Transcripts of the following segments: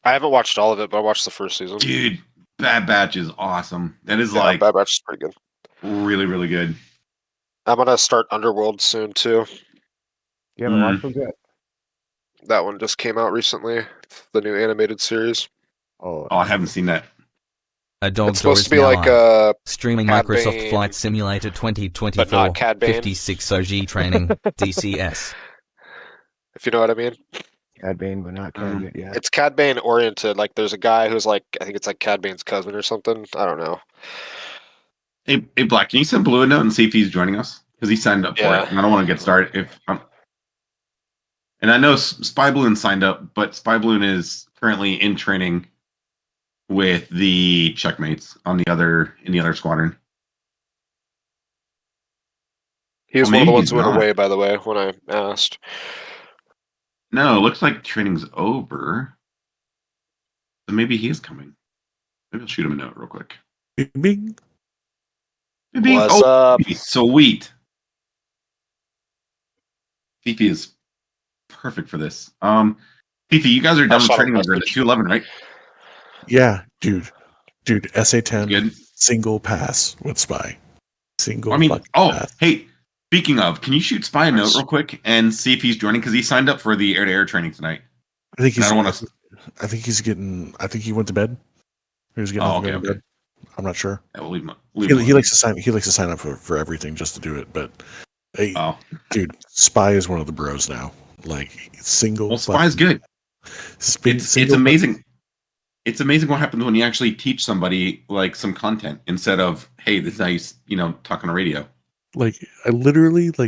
I haven't watched all of it, but I watched the first season. Dude, Bad Batch is awesome. That is Bad Batch is pretty good. Really, really good. I'm gonna start Underworld soon too. You haven't watched those yet? That one just came out recently. The new animated series. Oh, I haven't seen that. A dog It's supposed to be like streaming Cad Microsoft Bane, Flight Simulator 2024 but not Cad Bane. 56 OG training DCS. If you know what I mean. Cad Bane, but not Cad Bane. Yeah. It's Cad Bane oriented. Like there's a guy who's like, I think it's like Cad Bane's cousin or something. I don't know. Hey, Black, can you send Blue a note and see if he's joining us? Because he signed up for it. And I don't want to get started. And I know Spy Balloon signed up, but Spy Balloon is currently in training with the checkmates in the other squadron. He was one of the ones who went away, by the way, when I asked. No, it looks like training's over. So maybe he is coming. Maybe I'll shoot him a note real quick. Bing. What's up? Sweet. Fifi is perfect for this. Fifi, you guys are done with training under the 211, right? Yeah, dude, SA10 good. Single pass with Spy. Pass. Hey, speaking of, can you shoot Spy a note real quick and see if he's joining? Because he signed up for the air-to-air training tonight. I think he went to bed. He was getting to bed. I'm not sure. Yeah, we'll leave him. He likes to sign. He likes to sign up for everything just to do it. But hey, dude, Spy is one of the bros now. Like single. Well, Spy's good. It's amazing. It's amazing what happens when you actually teach somebody like some content instead of, hey, this is how you talk on a radio. Like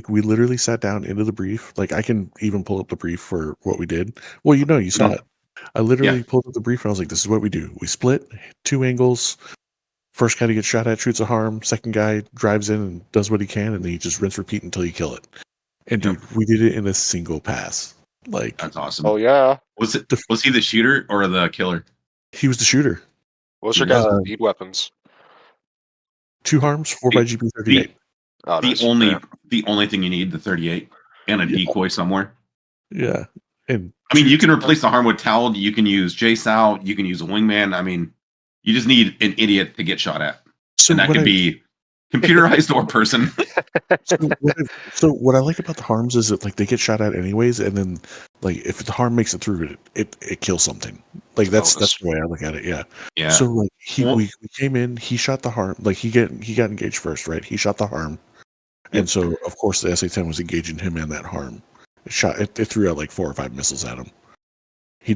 we literally sat down into the brief. Like I can even pull up the brief for what we did. Well, you saw it. I literally pulled up the brief and I was like, this is what we do. We split 2 angles. First guy to get shot at shoots a harm. Second guy drives in and does what he can, and then you just rinse repeat until you kill it. And dude, we did it in a single pass. Like that's awesome. Oh yeah. Was he the shooter or the killer? He was the shooter. What's your guys' lead weapons? 2 harms, 4x GP38. The only thing you need, the 38 and a decoy somewhere. Yeah. And I mean, you can replace the harm with Towel. You can use J-Sal. You can use a wingman. I mean, you just need an idiot to get shot at. And that could be computerized or person. So what I like about the harms is that like they get shot at anyways, and then like if the harm makes it through, it kills something. Like that's the way I look at it. Yeah. Yeah. So like we came in, he shot the harm. Like he got engaged first, right? He shot the harm, and so of course the SA-10 was engaging him and that harm. It threw out like 4 or 5 missiles at him.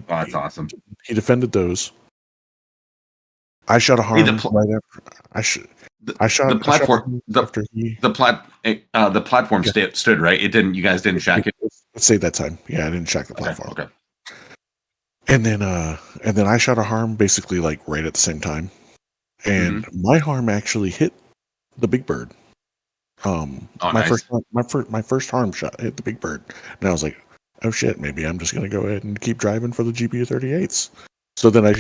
That's awesome. He defended those. I shot a harm right after. I shot the platform. The platform stood right. It didn't. You guys didn't shack it. Let's say that time. Yeah, I didn't shack the platform. Okay. And then I shot a harm basically like right at the same time, and my harm actually hit the big bird. My first harm shot hit the big bird, and I was like, oh shit, maybe I'm just gonna go ahead and keep driving for the GBU-38s. So then I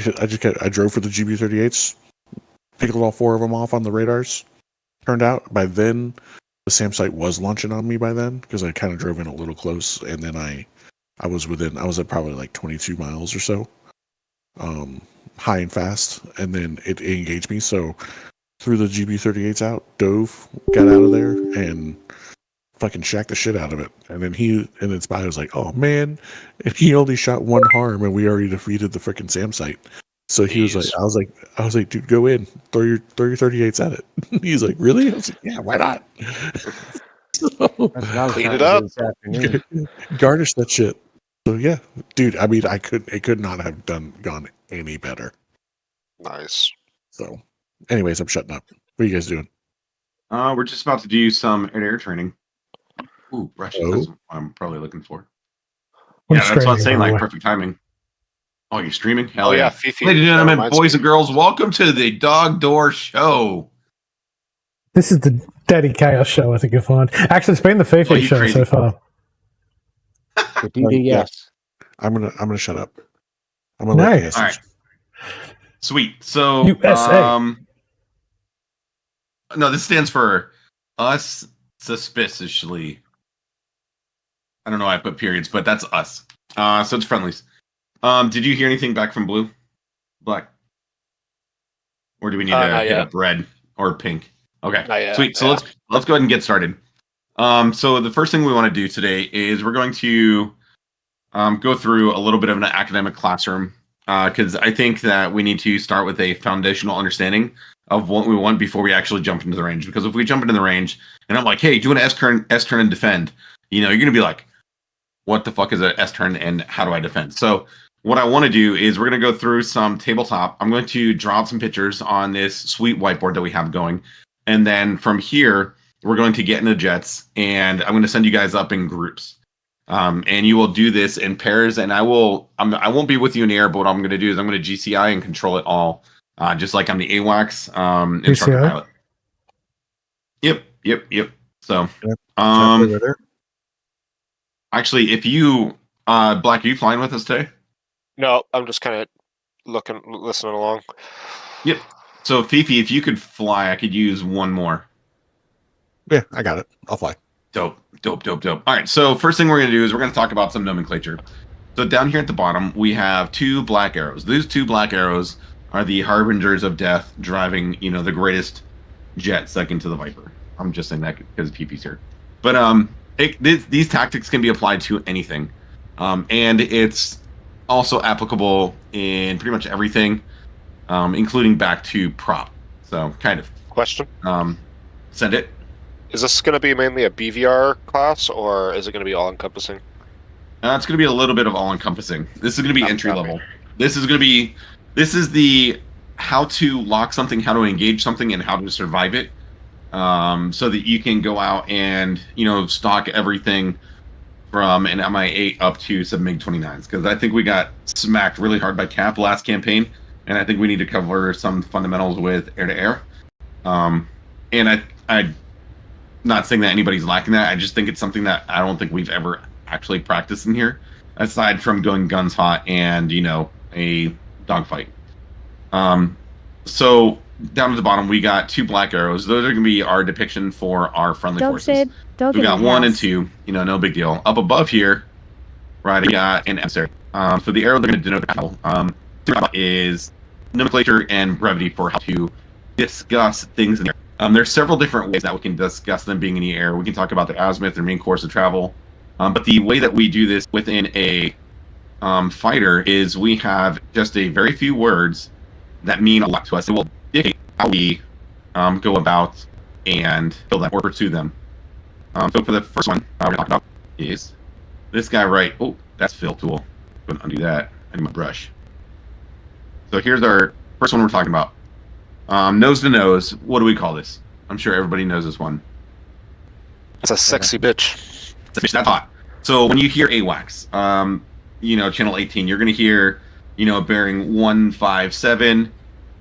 drove for the GBU-38s, pickled all 4 of them off on the radars. Turned out by then the SAM site was launching on me by then because I kind of drove in a little close, and then I was at probably like 22 miles or so, high and fast, and then it engaged me. So threw the GBU-38s out, dove, got out of there, and fucking shacked the shit out of it. And then Spy was like, oh man, and he only shot 1 harm, and we already defeated the freaking SAM site. So he was like, I was like, dude, go in, throw your 38s at it. He's like, really? I was like, yeah, why not? Clean it up, garnish that shit. So yeah, dude. I mean, it could not have gone any better. Nice. So, anyways, I'm shutting up. What are you guys doing? We're just about to do some air training. Ooh, Russian. That's what I'm probably looking for. Yeah, that's what I'm saying. Like perfect timing. Oh, you're streaming? Hell yeah. Fifi. Ladies and gentlemen, boys and girls, welcome to the Dog Door Show. This is the Daddy Chaos Show, I think you'll find. Actually, it's been the Fifi show so far. The DCS. I'm gonna shut up. I'm gonna let you. All right. Sweet. So USA. No, this stands for us suspiciously. I don't know why I put periods, but that's us. So it's friendlies. Did you hear anything back from Blue? Black? Or do we need to not hit yet. up red or pink? Okay, Not yet, sweet. So yeah. let's go ahead and get started. So the first thing we want to do today is we're going to go through a little bit of an academic classroom because I think that we need to start with a foundational understanding of what we want before we actually jump into the range. Because if we jump into the range and I'm like, hey, do you want to S turn and defend? You know, you're gonna be like, what the fuck is an S turn and how do I defend? So what I want to do is we're going to go through some tabletop. I'm going to draw some pictures on this sweet whiteboard that we have going. And then from here, we're going to get into jets and I'm going to send you guys up in groups. And you will do this in pairs and I won't be with you in the air, but what I'm going to do is I'm going to GCI and control it all. Just like I'm the AWACS instructor pilot. Yep. So, Over there. actually, if you, Black, are you flying with us today? No, I'm just kind of listening along. Yep. So, Fifi, if you could fly, I could use one more. Yeah, I got it. I'll fly. Dope. All right. So, first thing we're going to do is we're going to talk about some nomenclature. So, down here at the bottom, we have 2 black arrows. These 2 black arrows are the harbingers of death driving, the greatest jet second to the Viper. I'm just saying that because Fifi's here. But these tactics can be applied to anything. And it's also applicable in pretty much everything, including back to prop. So, kind of. Question. Send it. Is this going to be mainly a BVR class, or is it going to be all-encompassing? It's going to be a little bit of all-encompassing. This is going to be entry level. This is the how to lock something, how to engage something, and how to survive it, so that you can go out and stock everything from an MI8 up to some MiG-29s. Because I think we got smacked really hard by Cap last campaign, and I think we need to cover some fundamentals with air-to-air. And I not saying that anybody's lacking that. I just think it's something that I don't think we've ever actually practiced in here, aside from going guns hot and a dogfight. So down at the bottom, we got 2 black arrows. Those are going to be our depiction for our friendly forces. So we got 1 and 2. No big deal. Up above here, right, we got an emissary. So the arrow they're going to denote the battle is nomenclature and brevity for how to discuss things in the air. There's several different ways that we can discuss them being in the air. We can talk about the azimuth, their main course of travel. But the way that we do this within a fighter is we have just a very few words that mean a lot to us. It will dictate how we go about and kill them or pursue them. So for the first one we're talking about is this guy right. Oh, that's fill tool. I'm going to undo that. I need my brush. So here's our first one we're talking about. Nose to nose. What do we call this? I'm sure everybody knows this one. It's a sexy bitch. It's a bitch that's hot. So when you hear AWACS, channel 18, you're going to hear, bearing 157,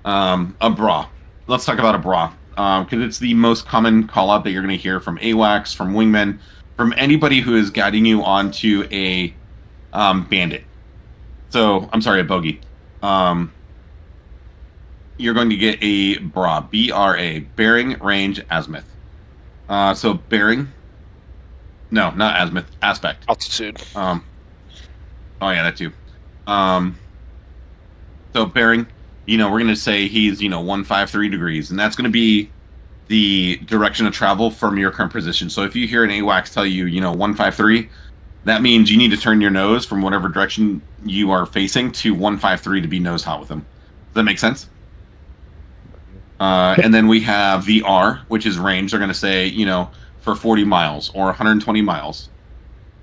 a bra. Let's talk about a bra, because it's the most common call out that you're going to hear from AWACS, from wingmen, from anybody who is guiding you onto a bandit. So, I'm sorry, a bogey. You're going to get a BRA, B-R-A, bearing, range, azimuth. So bearing, no, not azimuth, aspect. Altitude. Oh yeah, that too. So bearing, we're going to say he's, 153 degrees, and that's going to be the direction of travel from your current position. So if you hear an AWACS tell you, 153, that means you need to turn your nose from whatever direction you are facing to 153 to be nose hot with them. Does that make sense? And then we have the R, which is range. They're going to say, for 40 miles or 120 miles.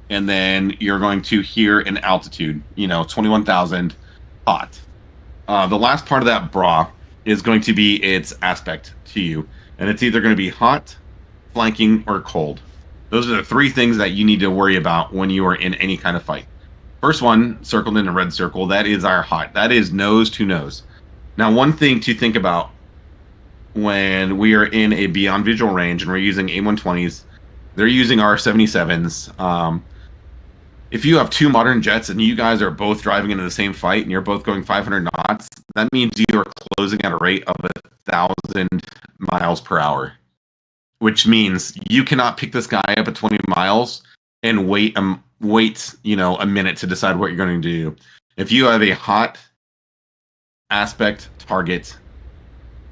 And then you're going to hear an altitude, 21,000 hot. The last part of that bra is going to be its aspect to you. And it's either going to be hot, flanking, or cold. Those are the 3 things that you need to worry about when you are in any kind of fight. First one, circled in a red circle, that is our hot. That is nose to nose. Now, one thing to think about when we are in a beyond visual range and we're using A120s, they're using R77s. If you have 2 modern jets and you guys are both driving into the same fight and you're both going 500 knots, that means you are closing at a rate of 1,000 miles per hour, which means you cannot pick this guy up at 20 miles and wait, a minute to decide what you're going to do. If you have a hot aspect target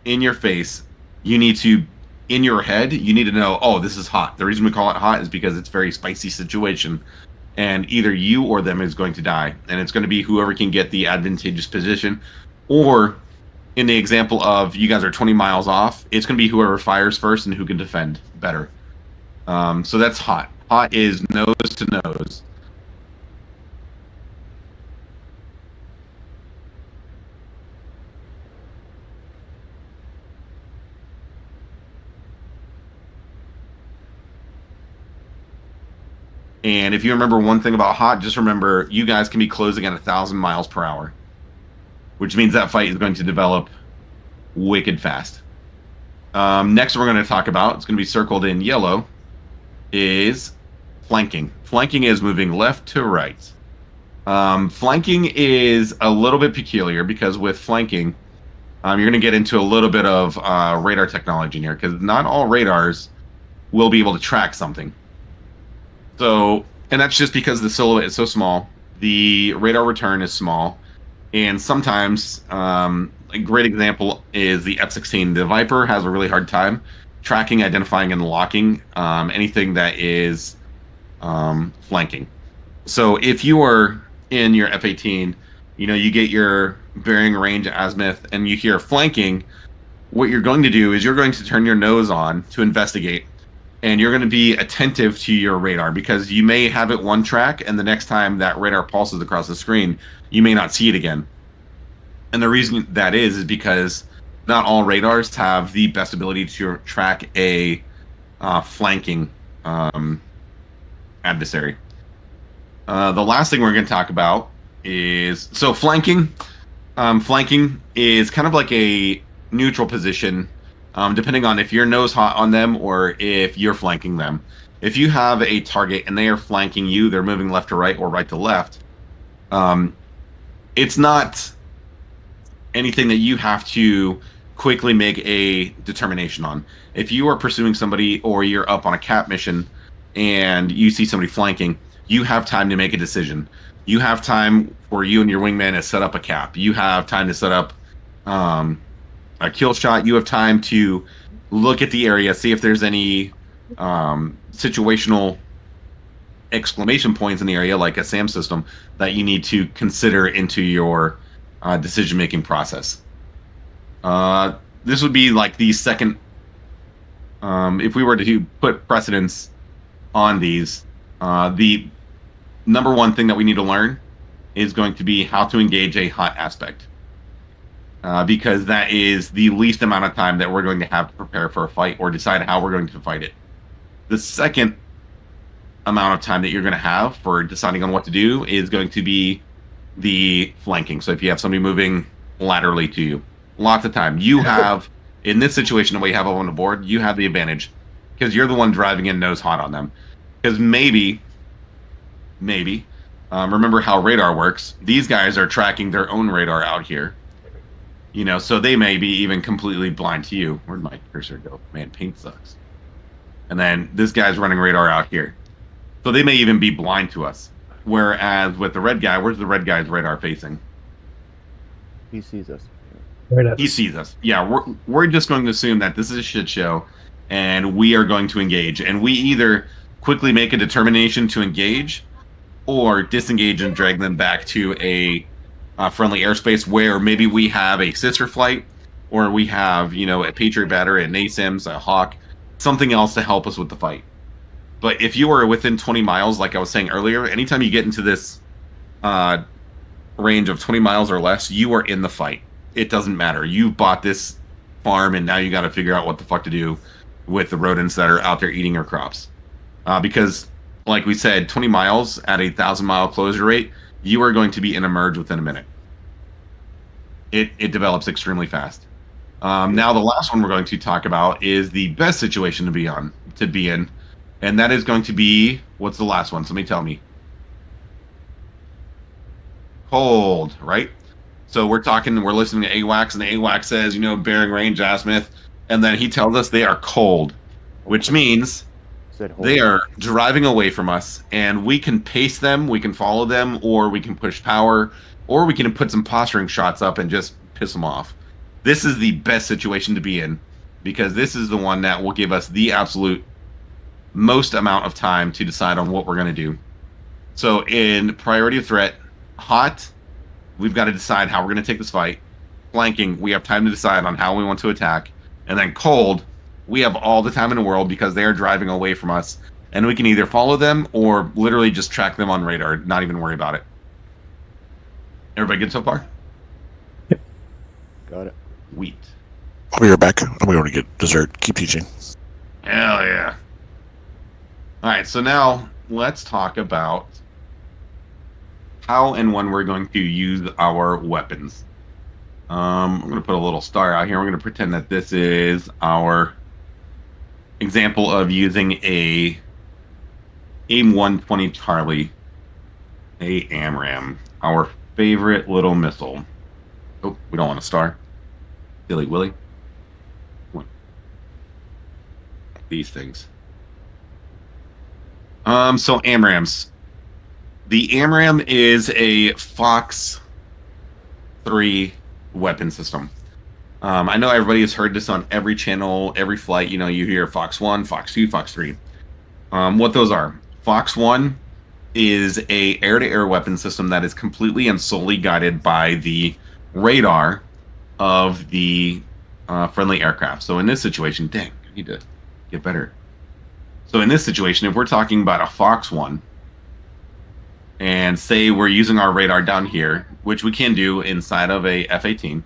in your face, you need to, in your head, you need to know, oh, this is hot. The reason we call it hot is because it's a very spicy situation, and either you or them is going to die, and it's going to be whoever can get the advantageous position, or in the example of you guys are 20 miles off, it's going to be whoever fires first and who can defend better. So that's hot. Hot is nose to nose. And if you remember one thing about hot, just remember you guys can be closing at 1,000 miles per hour, which means that fight is going to develop wicked fast. Next we're going to talk about, it's going to be circled in yellow, is flanking. Flanking is moving left to right. Flanking is a little bit peculiar because with flanking, you're going to get into a little bit of radar technology in here, because not all radars will be able to track something. So, and that's just because the silhouette is so small, the radar return is small, and sometimes, a great example is the F-16. The Viper has a really hard time tracking, identifying, and locking anything that is flanking. So if you are in your F-18, you get your bearing, range, azimuth, and you hear flanking, what you're going to do is you're going to turn your nose on to investigate, and you're going to be attentive to your radar, because you may have it one track, and the next time that radar pulses across the screen, you may not see it again. And the reason that is because not all radars have the best ability to track a flanking adversary. The last thing we're going to talk about is, so flanking. Flanking is kind of like a neutral position, depending on if you're nose hot on them or if you're flanking them. If you have a target and they are flanking you, they're moving left to right or right to left. It's not anything that you have to quickly make a determination on. If you are pursuing somebody or you're up on a cap mission and you see somebody flanking, you have time to make a decision. You have time for you and your wingman to set up a cap. You have time to set up a kill shot. You have time to look at the area, see if there's any situational exclamation points in the area, like a SAM system, that you need to consider into your decision-making process. This would be like the second, if we were to put precedence on these, the number one thing that we need to learn is going to be how to engage a hot aspect. Because that is the least amount of time that we're going to have to prepare for a fight or decide how we're going to fight it. The second amount of time that you're going to have for deciding on what to do is going to be the flanking. So if you have somebody moving laterally to you, lots of time. You have, in this situation, the way you have on the board, you have the advantage because you're the one driving in nose hot on them. Because maybe, remember how radar works. These guys are tracking their own radar out here. So they may be even completely blind to you. Where'd my cursor go? Man, paint sucks. And then this guy's running radar out here. So they may even be blind to us. Whereas with the red guy, where's the red guy's radar facing? He sees us. Right. He sees us. Yeah, we're just going to assume that this is a shit show, and we are going to engage. And we either quickly make a determination to engage, or disengage and drag them back to a friendly airspace where maybe we have a sister flight, or we have a Patriot battery, a NASAMS, a Hawk, something else to help us with the fight. But if you are within 20 miles, like I was saying earlier, anytime you get into this range of 20 miles or less, you are in the fight. It doesn't matter. You bought this farm, and now you got to figure out what the fuck to do with the rodents that are out there eating your crops. Because, like we said, 20 miles at a 1,000-mile closure rate, you are going to be in a merge within a minute. It develops extremely fast. Now, the last one we're going to talk about is the best situation to be in. And that is going to be, what's the last one? Somebody tell me. Cold, right? So we're listening to AWACS, and the AWACS says, bearing, range, azimuth, and then he tells us they are cold, which means Said hold. They are driving away from us, and we can pace them, we can follow them, or we can push power, or we can put some posturing shots up and just piss them off. This is the best situation to be in, because this is the one that will give us the absolute most amount of time to decide on what we're going to do. So in priority of threat, hot, we've got to decide how we're going to take this fight. Flanking, we have time to decide on how we want to attack. And then cold, we have all the time in the world because they are driving away from us. And we can either follow them or literally just track them on radar, not even worry about it. Everybody good so far? Got it. Wheat. I'll be right back. I'm going to get dessert. Keep teaching. Hell yeah. Alright, so now let's talk about how and when we're going to use our weapons. I'm going to put a little star out here. We're going to pretend that this is our example of using a AIM-120 Charlie, a AMRAAM, our favorite little missile. Oh, we don't want a star. Silly Willy. These things. So AMRAAMs. The AMRAAM is a Fox 3 weapon system. I know everybody has heard this on every channel, every flight. You know, you hear Fox 1, Fox 2, Fox 3. What those are. Fox 1 is a air-to-air weapon system that is completely and solely guided by the radar of the friendly aircraft. So in this situation, dang, I need to get better. So in this situation, if we're talking about a Fox 1, and say we're using our radar down here, which we can do inside of a F-18,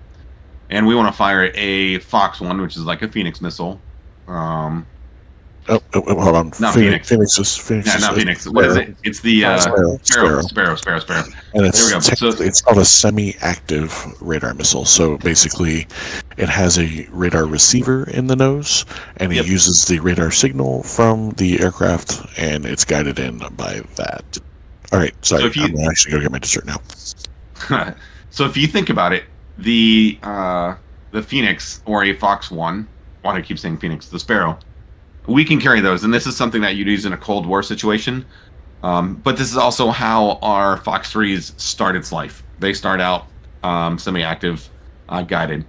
and we want to fire a Fox 1, which is like a Phoenix missile. Hold on. Not Phoenix. Phoenix. Phoenix. Yeah, not Phoenix. What is it? It's the Sparrow. And There we go. So, it's called a semi-active radar missile. So basically, it has a radar receiver in the nose, and it uses the radar signal from the aircraft, and it's guided in by that. All right, sorry. So if you- I'm actually going to get my dessert now. so if you think about it, the Phoenix or a Fox 1, why do I keep saying Phoenix? The Sparrow. We can carry those, and this is something that you'd use in a Cold War situation. But this is also how our Fox 3s start its life. They start out semi-active, guided.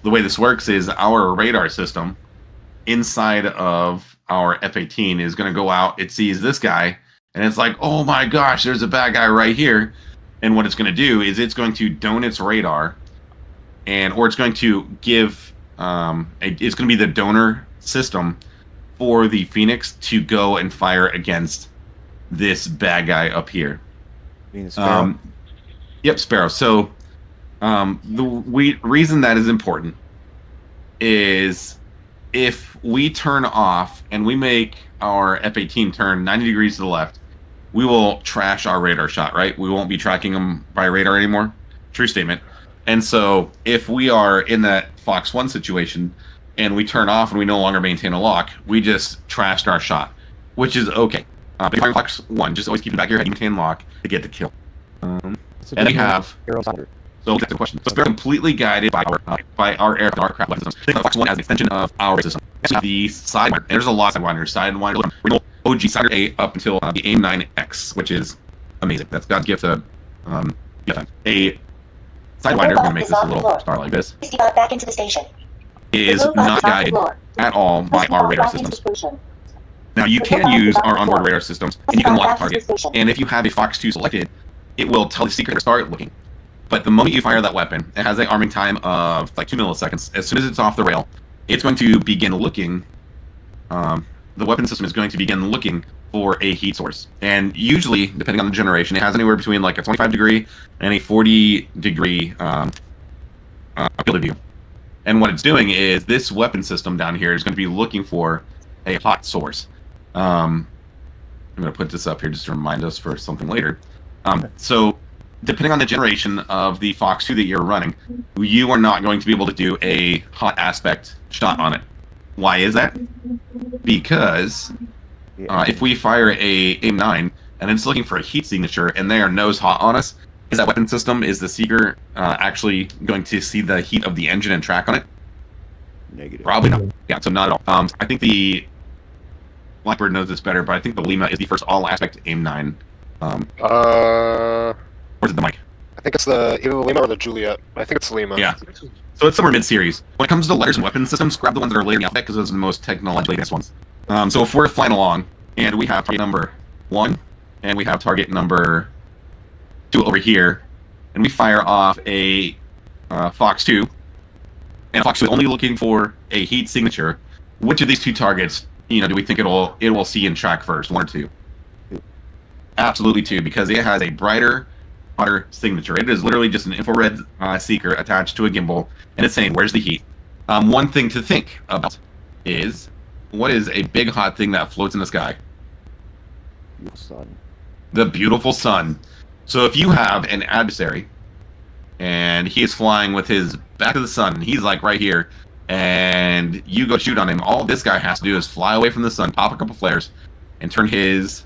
The way this works is our radar system inside of our F-18 is going to go out. It sees this guy, and it's like, oh my gosh, there's a bad guy right here. And what it's going to do is it's going to dome its radar, or it's going to give, it's going to be the donor system for the Phoenix to go and fire against this bad guy up here. Sparrow. Yep, Sparrow. So the reason that is important is if we turn off and we make our F-18 turn 90 degrees to the left, we will trash our radar shot, right? We won't be tracking them by radar anymore. True statement. And so if we are in that Fox 1 situation and we turn off and we no longer maintain a lock, we just trashed our shot, which is okay. If you're Fox 1, just always keep it back of your head, you maintain lock to get the kill. And we have... So that's the question. So they're completely guided by our aircraft weapon systems. Think of Fox 1 as an extension of our system. So the Sidewinder, and there's a lot of Sidewinders. Sidewinder, OG Sidewinder 8 up until the AIM-9X, which is amazing. That's God's gift to a Sidewinder. I'm going to make this a little star like this. Back into the station. Is not guided at all by our radar systems. Now you can use our onboard radar systems, and you can lock target. And if you have a Fox 2 selected, it will tell the seeker to start looking. But the moment you fire that weapon, it has an arming time of like 2 milliseconds. As soon as it's off the rail, it's going to begin looking. The weapon system is going to begin looking for a heat source. And usually, depending on the generation, it has anywhere between like a 25 degree and a 40 degree field of view. And what it's doing is this weapon system down here is going to be looking for a hot source. I'm going to put this up here just to remind us for something later. So depending on the generation of the Fox 2 that you're running, you are not going to be able to do a hot aspect shot on it. Why is that? Because if we fire a AIM-9 and it's looking for a heat signature and they are nose hot on us, is that weapon system, is the seeker actually going to see the heat of the engine and track on it? Negative. Probably not. Yeah, so not at all. I think the Blackbird knows this better, but I think the Lima is the first all-aspect AIM-9. Uh, Or is it the Mike? I think it's either the Lima or the Juliet. I think it's the Lima. Yeah. So it's somewhere mid-series. When it comes to letters and weapon systems, grab the ones that are later in the alphabet because those are the most technologically advanced ones. So if we're flying along, and we have target number 1, and we have target number 2 over here, and we fire off a Fox 2, and Fox 2 is only looking for a heat signature, which of these two targets, do we think it will see and track first, 1 or 2? Absolutely 2, because it has a brighter, hotter signature. It is literally just an infrared seeker attached to a gimbal, and it's saying, where's the heat? One thing to think about is, what is a big hot thing that floats in the sky? The sun. The beautiful sun. So if you have an adversary, and he is flying with his back to the sun, and he's like right here, and you go shoot on him, all this guy has to do is fly away from the sun, pop a couple flares, and turn his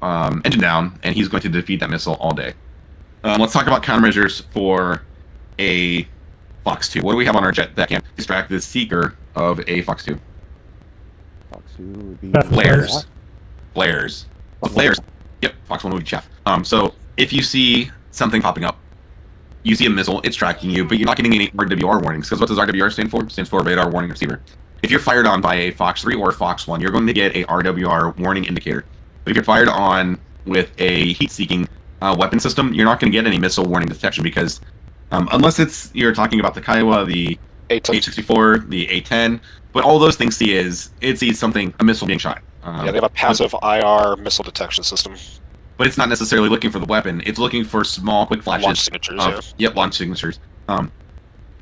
engine down, and he's going to defeat that missile all day. Let's talk about countermeasures for a Fox 2. What do we have on our jet that can distract the seeker of a Fox 2? Fox 2 would be Flares. Flares. Flares. Yep, Fox 1 would be chef. So if you see something popping up, you see a missile, it's tracking you, but you're not getting any RWR warnings, because what does RWR stand for? It stands for Radar Warning Receiver. If you're fired on by a Fox 3 or a Fox 1, you're going to get a RWR warning indicator. But if you're fired on with a heat-seeking weapon system, you're not going to get any missile warning detection, because unless you're talking about the Kiowa, the H-64, the A-10, but all those things see is, it sees a missile being shot. Yeah, they have a passive IR missile detection system. But it's not necessarily looking for the weapon. It's looking for small, quick flashes. Launch signatures, Yep, launch signatures.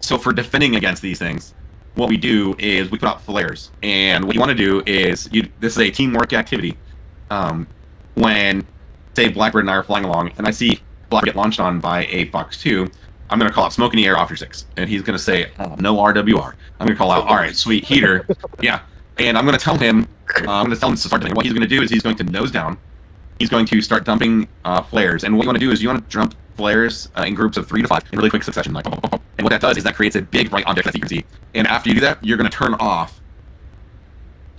So for defending against these things, what we do is we put out flares. And what you want to do is, this is a teamwork activity. When, say, Blackbird and I are flying along, and I see Blackbird get launched on by a Fox 2, I'm going to call out smoke in the air off your 6. And he's going to say, no RWR. I'm going to call out, all right, sweet, heater. Yeah. And I'm going to tell him, to start doing. What he's going to do is he's going to nose down. He's going to start dumping flares. And what you want to do is you want to dump flares in groups of 3 to 5 in really quick succession. And what that does is that creates a big bright object that you can see. And after you do that, you're going to turn off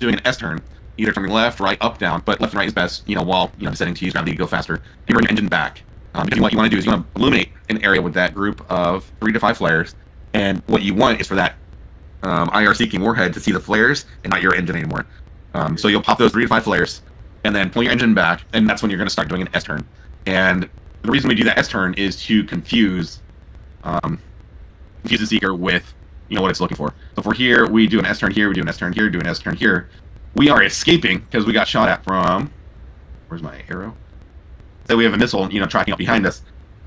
doing an S-turn. Either turning left, right, up, down, but left and right is best, while, setting to use gravity to go faster. You bring your engine back. Because what you want to do is you want to illuminate an area with that group of 3 to 5 flares. And what you want is for that IR-seeking warhead to see the flares and not your engine anymore. So you'll pop those 3 to 5 flares, and then pull your engine back, and that's when you're going to start doing an S-turn. And the reason we do that S-turn is to confuse the seeker with, what it's looking for. So if we're here, we do an S-turn here, we do an S-turn here, do an S-turn here. We are escaping because we got shot at from, where's my arrow? So we have a missile, tracking up behind us.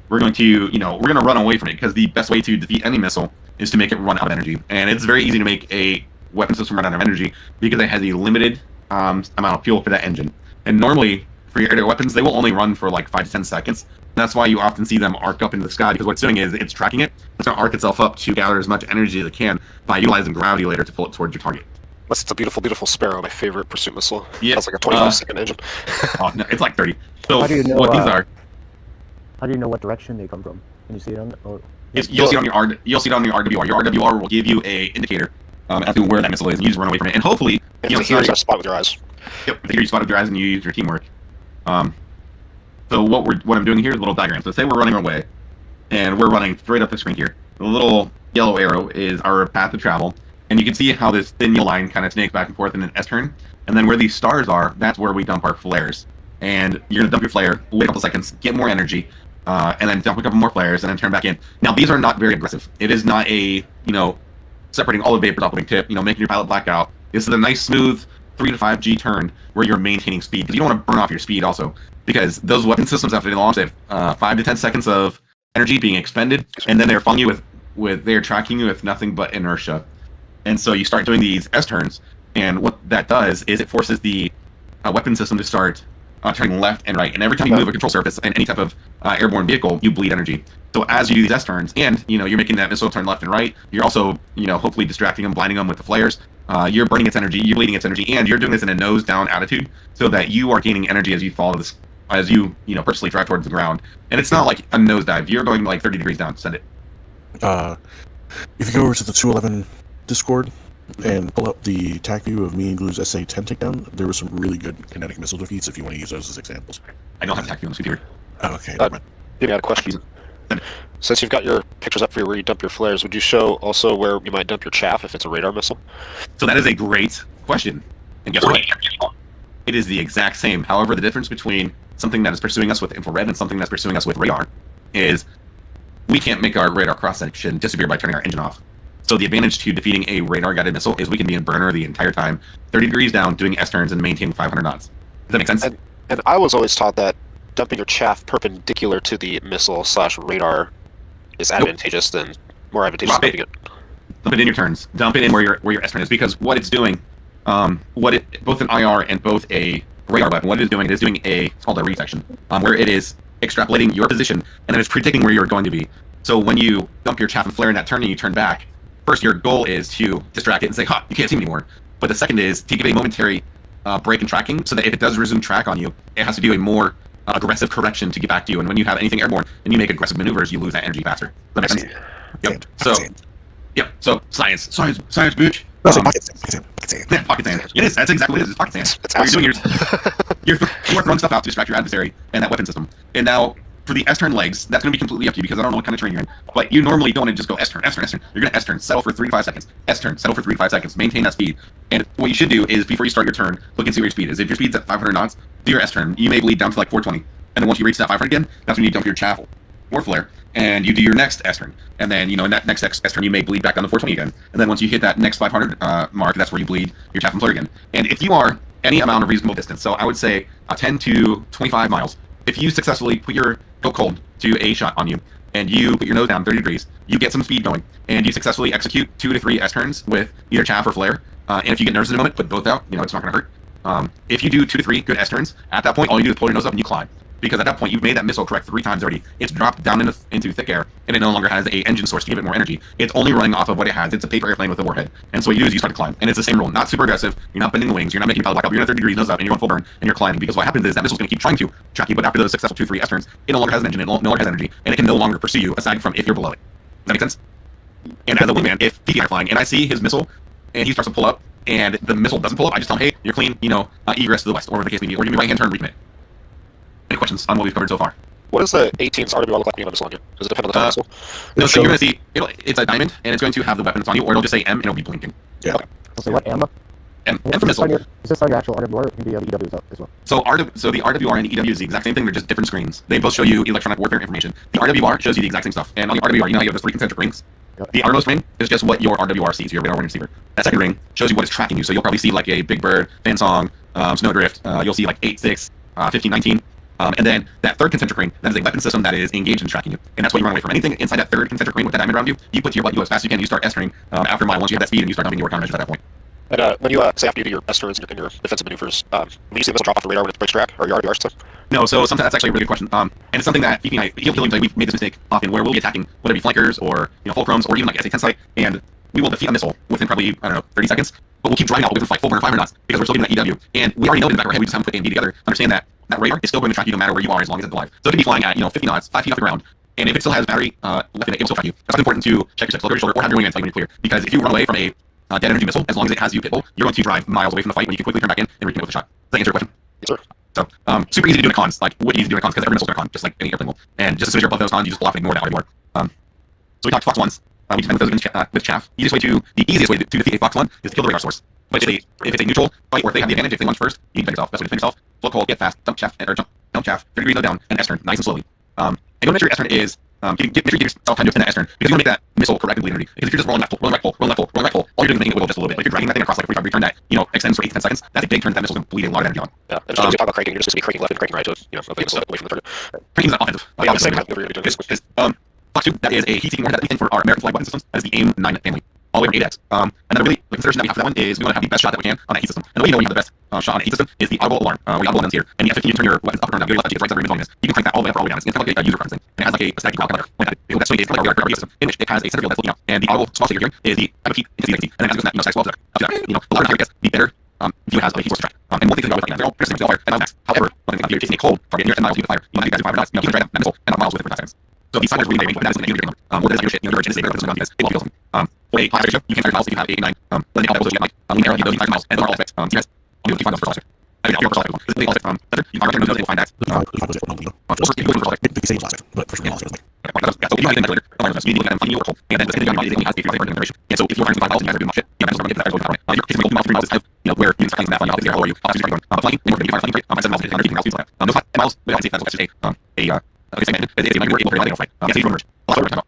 We're going to, we're going to run away from it, because the best way to defeat any missile is to make it run out of energy. And it's very easy to make a weapon system run out of energy because it has a limited amount of fuel for that engine. And normally, for your air weapons, they will only run for like 5 to 10 seconds. That's why you often see them arc up into the sky, because what it's doing is it's tracking it. It's going to arc itself up to gather as much energy as it can by utilizing gravity later to pull it towards your target. Unless it's a beautiful, beautiful Sparrow, my favorite pursuit missile. Yeah, it's like a 25-second engine. Oh, no, it's like 30. So How do you know, what these are? How do you know what direction they come from? Can you see it on? You'll see it on your you'll see it on your RWR. Your RWR will give you a indicator as to where that missile is, and you just run away from it. And hopefully, you use a spot with your eyes. Yep, if you spot with your eyes and you use your teamwork. So what I'm doing here is a little diagram. So say we're running away, and we're running straight up the screen here. The little yellow arrow is our path of travel. And you can see how this thin yellow line kind of snakes back and forth in an S-turn. And then where these stars are, that's where we dump our flares. And you're going to dump your flare, wait a couple seconds, get more energy, and then dump a couple more flares, and then turn back in. Now, these are not very aggressive. It is not a, separating all the vapors off putting tip, making your pilot black out. This is a nice, smooth 3 to 5G turn where you're maintaining speed. Because you don't want to burn off your speed also. Because those weapon systems, after they launch, they have 5 to 10 seconds of energy being expended, and then they're following you they're tracking you with nothing but inertia. And so you start doing these S-turns, and what that does is it forces the weapon system to start turning left and right. And every time you move a control surface in any type of airborne vehicle, you bleed energy. So as you do these S-turns, and you're making that missile turn left and right, you're also hopefully distracting them, blinding them with the flares. You're burning its energy, you're bleeding its energy, and you're doing this in a nose-down attitude, so that you are gaining energy as you follow this, as you purposely drive towards the ground. And it's not like a nosedive. You're going like 30 degrees down to send it. If you go over to the 211 Discord, and pull up the attack view of me and Glue's SA-10 takedown. There were some really good kinetic missile defeats if you want to use those as examples. I don't have attack on this here. Oh, okay, never mind. You got a question? Since you've got your pictures up for where you dump your flares, would you show also where you might dump your chaff if it's a radar missile? So that is a great question. And guess what? It is the exact same. However, the difference between something that is pursuing us with infrared and something that's pursuing us with radar is we can't make our radar cross-section disappear by turning our engine off. So the advantage to defeating a radar-guided missile is we can be in burner the entire time, 30 degrees down, doing S-turns and maintaining 500 knots. Does that make sense? And I was always taught that dumping your chaff perpendicular to the missile/radar is advantageous than more advantageous than dumping it. Dump it in your turns. Dump it in where your S-turn is, because what it's doing, both an IR and both a radar weapon, what it is doing it's called a read section, where it is extrapolating your position and then it's predicting where you're going to be. So when you dump your chaff and flare in that turn and you turn back, first your goal is to distract it and say, "Ha, you can't see me anymore." But the second is to give a momentary break in tracking, so that if it does resume track on you, it has to do a more aggressive correction to get back to you. And when you have anything airborne and you make aggressive maneuvers, you lose that energy faster. Does that make sense? Yep. So science, bitch. Pocket sand. Yeah, pocket sand. It is. That's exactly what it is. It's pocket sand. It's What you're doing you're throwing stuff out to distract your adversary and that weapon system. And now for the S-turn legs, that's going to be completely up to you because I don't know what kind of terrain you're in. But you normally don't want to just go S-turn. You're going to S-turn, settle for 3 to 5 seconds. S-turn, settle for 3 to 5 seconds. Maintain that speed. And what you should do is before you start your turn, look and see where your speed is. If your speed's at 500 knots, do your S-turn. You may bleed down to like 420. And then once you reach that 500 again, that's when you dump your chaff or flare. And you do your next S-turn. And then, in that next S-turn, you may bleed back down to 420 again. And then once you hit that next 500 mark, that's where you bleed your chaff and flare again. And if you are any amount of reasonable distance, so I would say 10 to 25 miles, if you successfully put your go cold to a shot on you, and you put your nose down 30 degrees, you get some speed going, and you successfully execute 2 to 3 S-turns with either chaff or flare. And if you get nervous in a moment, put both out. It's not going to hurt. If you do 2 to 3 good S-turns, at that point, all you do is pull your nose up and you climb. Because at that point, you've made that missile correct 3 times already. It's dropped down into thick air, and it no longer has a engine source to give it more energy. It's only running off of what it has. It's a paper airplane with a warhead. And so what you do is you start to climb. And it's the same rule. Not super aggressive. You're not bending the wings. You're not making a black up. You're at 30 degrees, nose up, and you're going full burn, and you're climbing. Because what happens is that missile's going to keep trying to track you, but after those successful 2 to 3 S-turns, it no longer has an engine. It no longer has energy, and it can no longer pursue you aside from if you're below it. Does that make sense? And as a wingman, if PTI are flying, and I see his missile, and he starts to pull up, and the missile doesn't pull up, I just tell him, hey, you're clean, egress to the west, or whatever the case may be, or give me right-hand turn, recommit. Any questions on what we've covered so far? What does the 18's RWR look like when you have a missile on you? Does it depend on the type of missile? No, so you're going to see, it's a diamond, and it's going to have the weapon that's on you, or it'll just say M, and it'll be blinking. Yeah. Okay. So what ammo? M for missile. Is this on your actual RWR, or it can be on the EW as well? So the RWR and the EW is the exact same thing, they're just different screens. They both show you electronic warfare information. The RWR shows you the exact same stuff, and on the RWR, how you have those 3 concentric rings? Yep. The outermost ring is just what your RWR sees, your radar warning receiver. That second ring shows you what is tracking you, so you'll probably see like a Big Bird, Fan Song, Snowdrift, you'll see like 8-6, 15-19. And then that third concentric ring, that is a weapon system that is engaged in tracking you. And that's what you run away from. Anything inside that third concentric ring with that diamond around you, you put to your butt, you go as fast as you can, you start S-turning after a mile once you hit that speed, and you start dumping your countermeasures at that point. And when you say after you do your S-turns and your defensive maneuvers, will you see the missile drop off the radar when it breaks track, or your RWR stuff? No, so something that's actually a really good question. And it's something that Fifi and I, we've made this mistake often, where we'll be attacking whether it be flankers or fulcrums or even like SA-10 site, and we will defeat a missile within probably 30 seconds, but we'll keep driving out with fight full burn 500 knots because we're still getting that EW, and we already know in the back of our head we just haven't put A and B together. Understand that that radar is still going to track you no matter where you are as long as it's alive. So it can be flying at 50 knots, 5 feet off the ground, and if it still has battery left in it, it will still track you. That's important to check your shoulder or have your wingman tell you when you're clear, because if you run away from a dead energy missile, as long as it has you pitbull, you're going to drive miles away from the fight when you can quickly turn back in and recommit with a shot. Does that answer your question? Yes, sir. So, super easy to do in a cons, like what easy to do in a cons, because every missile's in a con, just like any airplane will. And just as soon as you're above those cons, you just pull off and ignore that RWR. So we talked Fox 1s. We defend those with chaff. The easiest way to defeat a Fox 1 is to kill the radar source. But if it's a neutral fight or if they have the advantage, if they launch first, you can defend yourself. That's what you defend yourself. Float cold, get fast, dump chaff, or jump chaff, 30 degrees down, and S-turn, nice and slowly. And don't make sure your S-turn is, make sure you give yourself time to defend that S-turn, because you want to make that missile correct and bleed energy. Because if you're just rolling left pull, all you're doing is making it wiggle just a little bit. But if you're dragging that thing across like a 45-degree turn that, extends for 8 to 10 seconds, that's a big turn that missile's going to bleed a lot of energy on. Yeah, and just you talk about cranking, you're just going to be cranking left and cranking right to, away from the target. Cranking is not offensive. Yeah, I'm saying that you're doing this. Fox 2, that is a heat-seeking warhead. That's the thing for our American flag weapon systems. That is the AIM-9 family, all the way from 8X. Another really consideration that we have for that one is we want to have the best shot that we can on that heat system. And the way you know you have the best shot on a heat system is the audible alarm. We audible alarms here. And the F-15, you turn your weapons up or down, go left, you get right side, right, you can crank that all the way up or all the way down. It's kind of like a user preference thing. And it has like a static dial point at it. That's what it is. It's like our system, in which it has a center field that's looking out. And the audible small state you're hearing is the type of heat intensity that you can see. And then as it goes from that, status well up to that. The louder the gets, the better view it has of a heat source track. And one thing to know is they're all pretty similar, they're all fire at max. However, one thing about chasing a cold target near 10 miles, you fire. You might be 5 knots, you can drag that missile and not miles with it for 5 seconds. So these fighters really range, but that is going to be more than your shit, your range is a very different because it all feels a high ratio. You can fire miles if you have 8, 9. But then you also get like arrow, those 5 miles, and those are all effects. DCS. You find those first last. I mean, first last. This is all effects. You find those, you'll find that. But for me, also, So if you have anything later, meaning and finding your hole, and then the thing you has if you're finding information. And so if you're finding 5 miles and you have to do much shit, you have to get that going. You're kissing miles, 3 miles is kind of, you know, where you start that 5 miles is there, or you obviously start going flying, and you're going to be flying, 7 miles, 100 miles, those 5 miles, we don't say that's just a segment. It's a you might be able to rely on flight. Yes, even rumors. A lot of time